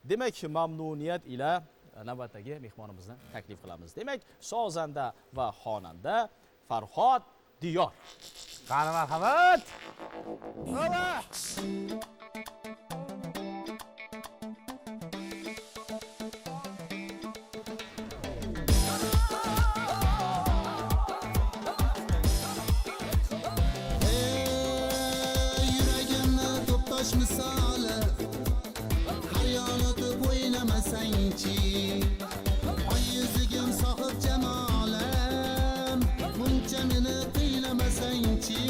Demak, mamnuniyat ila navbatdagi mehmonimizni taklif qilamiz. Demak, sozanda va xonanda Farhod Diyor. Qani marhamat. Yuragimni to'ptosh misoli har yonida o'ynamasangchi, oy yuzigim sohib jamolim buncha meni qiynamasangchi.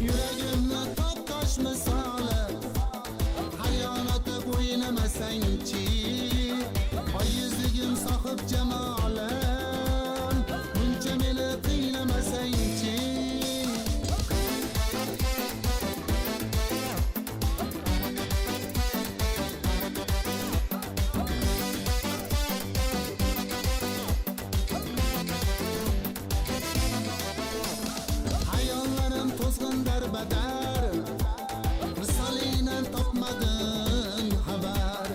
Yuragimni to'ptosh misoli har yonida o'ynamasangchi, oy yuzigim sohib jamolim buncha meni qiynamasangchi. Hayollarim to'zg'in darbadar, misolidan topmadim xabar.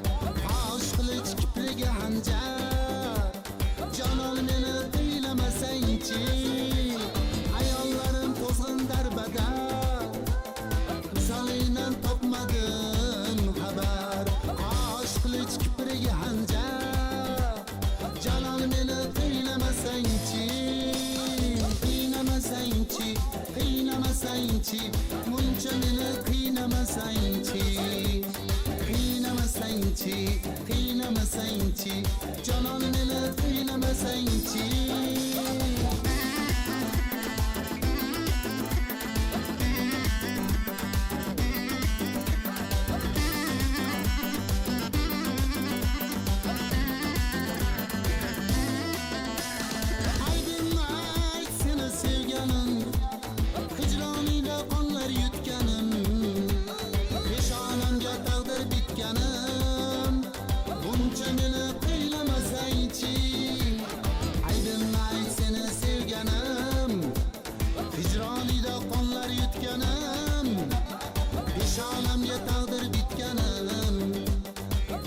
Fosh qilich kipriga hanjar, jonon meni qiynamasangchi. Hayollarim to'zg'in darbadar, misolidan topmadim xabar. Fosh qilich kipriga hanjar, jonon meni qiynamasangchi. Qiynamasangchi, qiynamasangchi, muncha meni qiynamasangchi. Qiynamasangchi, qiynamasangchi, jonon meni qiynamasangchi. Aybim ayt seni sevganim, hijronida qonlar yutganim, peshonamga taqdir bitganim, buncha meni qiynamasangchi. Aybim ayt seni sevganim, hijronida qonlar yutganim, peshonamga taqdir bitganim,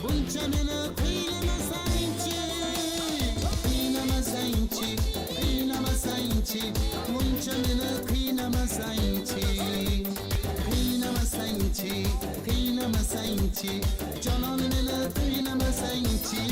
buncha meni qiynamasangchi. Qiynamasangchi, qiynamasangchi, muncha meni qiynamasangchi. Qiynamasangchi, qiynamasangchi, jonon meni qiynamasangchi.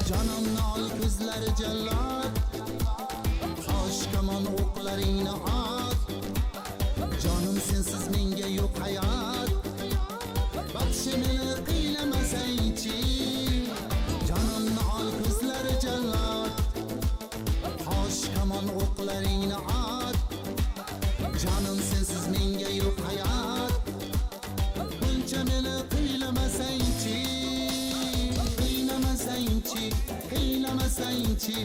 Jonimni ol ko'zlari jallod, qosh kamon o'qlaringni ot. Jonim sensiz menga yo'q hayot, baxshi meni qiynamasangchi. Jonimni ol ko'zlari jallod, qosh kamon o'qlaringni ot. Jonim sensiz menga yo'q hayot, buncha meni qiynamasangchi. Qiynamasangchi, qiynamasangchi,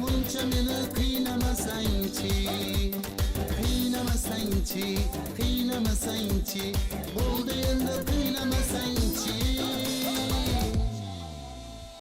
muncha meni qiynamasangchi. Qiynamasangchi, qiynamasangchi, bo'ldi endi qiynamasangchi.